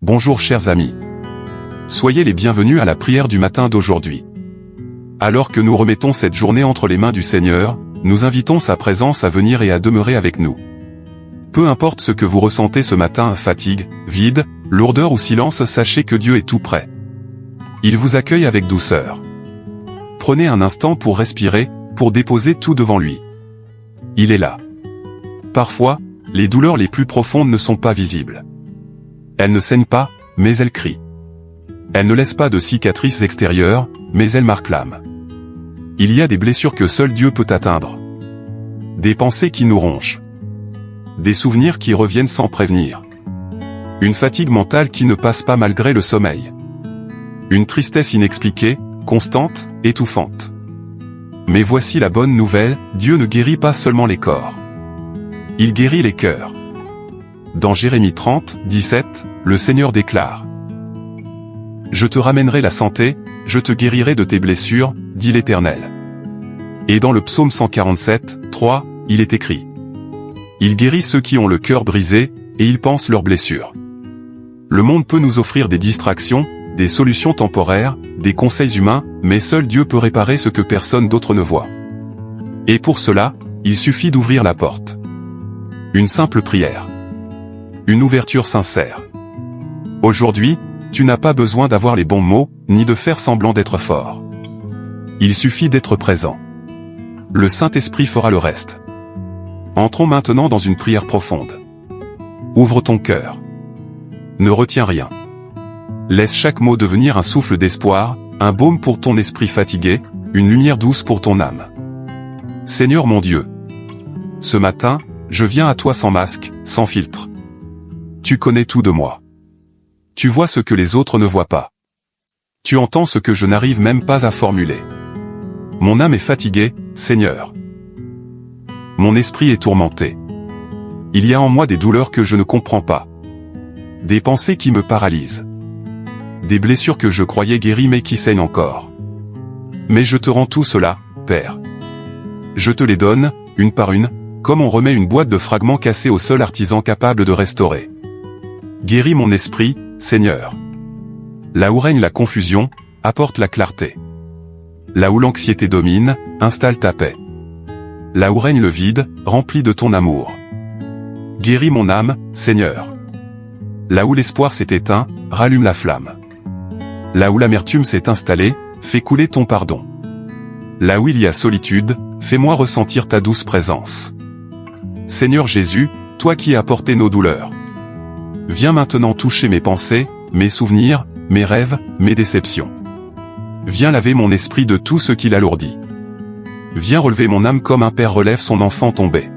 Bonjour chers amis. Soyez les bienvenus à la prière du matin d'aujourd'hui. Alors que nous remettons cette journée entre les mains du Seigneur, nous invitons sa présence à venir et à demeurer avec nous. Peu importe ce que vous ressentez ce matin, fatigue, vide, lourdeur ou silence, sachez que Dieu est tout près. Il vous accueille avec douceur. Prenez un instant pour respirer, pour déposer tout devant lui. Il est là. Parfois, les douleurs les plus profondes ne sont pas visibles. Elles ne saignent pas, mais elles crient. Elles ne laissent pas de cicatrices extérieures, mais elles marquent l'âme. Il y a des blessures que seul Dieu peut atteindre. Des pensées qui nous rongent. Des souvenirs qui reviennent sans prévenir. Une fatigue mentale qui ne passe pas malgré le sommeil. Une tristesse inexpliquée, constante, étouffante. Mais voici la bonne nouvelle, Dieu ne guérit pas seulement les corps. Il guérit les cœurs. Dans Jérémie 30, 17, le Seigneur déclare: « Je te ramènerai la santé, je te guérirai de tes blessures, dit l'Éternel. » Et dans le psaume 147, 3, il est écrit: « Il guérit ceux qui ont le cœur brisé, et ils pansent leurs blessures. » Le monde peut nous offrir des distractions, des solutions temporaires, des conseils humains, mais seul Dieu peut réparer ce que personne d'autre ne voit. Et pour cela, il suffit d'ouvrir la porte. Une simple prière. Une ouverture sincère. Aujourd'hui, tu n'as pas besoin d'avoir les bons mots, ni de faire semblant d'être fort. Il suffit d'être présent. Le Saint-Esprit fera le reste. Entrons maintenant dans une prière profonde. Ouvre ton cœur. Ne retiens rien. Laisse chaque mot devenir un souffle d'espoir, un baume pour ton esprit fatigué, une lumière douce pour ton âme. Seigneur mon Dieu, ce matin, je viens à toi sans masque, sans filtre. Tu connais tout de moi. Tu vois ce que les autres ne voient pas. Tu entends ce que je n'arrive même pas à formuler. Mon âme est fatiguée, Seigneur. Mon esprit est tourmenté. Il y a en moi des douleurs que je ne comprends pas. Des pensées qui me paralysent. Des blessures que je croyais guéries mais qui saignent encore. Mais je te rends tout cela, Père. Je te les donne, une par une, comme on remet une boîte de fragments cassés au seul artisan capable de restaurer. Guéris mon esprit, Seigneur. Là où règne la confusion, apporte la clarté. Là où l'anxiété domine, installe ta paix. Là où règne le vide, remplis de ton amour. Guéris mon âme, Seigneur. Là où l'espoir s'est éteint, rallume la flamme. Là où l'amertume s'est installée, fais couler ton pardon. Là où il y a solitude, fais-moi ressentir ta douce présence. Seigneur Jésus, toi qui as porté nos douleurs. Viens maintenant toucher mes pensées, mes souvenirs, mes rêves, mes déceptions. Viens laver mon esprit de tout ce qui l'alourdit. Viens relever mon âme comme un père relève son enfant tombé.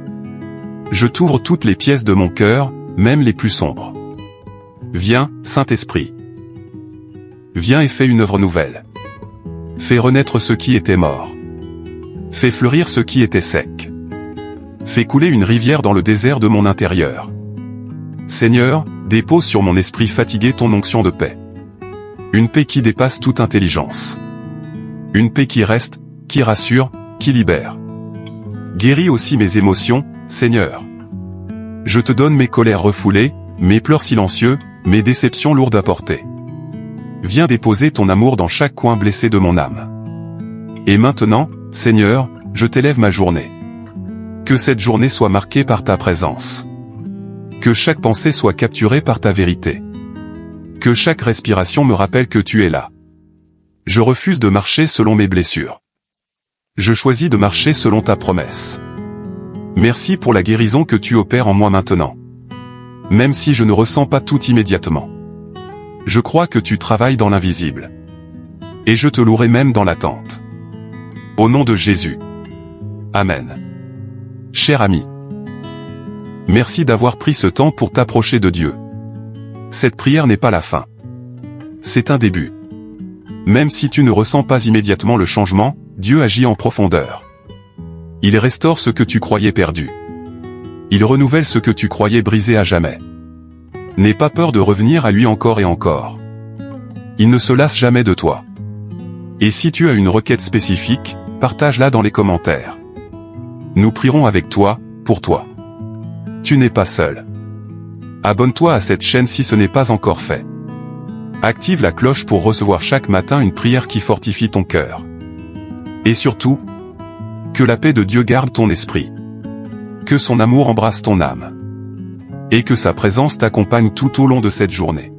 Je t'ouvre toutes les pièces de mon cœur, même les plus sombres. Viens, Saint-Esprit. Viens et fais une œuvre nouvelle. Fais renaître ce qui était mort. Fais fleurir ce qui était sec. Fais couler une rivière dans le désert de mon intérieur. Seigneur, dépose sur mon esprit fatigué ton onction de paix. Une paix qui dépasse toute intelligence. Une paix qui reste, qui rassure, qui libère. Guéris aussi mes émotions, Seigneur. Je te donne mes colères refoulées, mes pleurs silencieux, mes déceptions lourdes à porter. Viens déposer ton amour dans chaque coin blessé de mon âme. Et maintenant, Seigneur, je t'élève ma journée. Que cette journée soit marquée par ta présence. Que chaque pensée soit capturée par ta vérité. Que chaque respiration me rappelle que tu es là. Je refuse de marcher selon mes blessures. Je choisis de marcher selon ta promesse. Merci pour la guérison que tu opères en moi maintenant. Même si je ne ressens pas tout immédiatement. Je crois que tu travailles dans l'invisible. Et je te louerai même dans l'attente. Au nom de Jésus. Amen. Cher ami. Merci d'avoir pris ce temps pour t'approcher de Dieu. Cette prière n'est pas la fin. C'est un début. Même si tu ne ressens pas immédiatement le changement, Dieu agit en profondeur. Il restaure ce que tu croyais perdu. Il renouvelle ce que tu croyais brisé à jamais. N'aie pas peur de revenir à lui encore et encore. Il ne se lasse jamais de toi. Et si tu as une requête spécifique, partage-la dans les commentaires. Nous prierons avec toi, pour toi. Tu n'es pas seul. Abonne-toi à cette chaîne si ce n'est pas encore fait. Active la cloche pour recevoir chaque matin une prière qui fortifie ton cœur. Et surtout, que la paix de Dieu garde ton esprit. Que son amour embrasse ton âme. Et que sa présence t'accompagne tout au long de cette journée.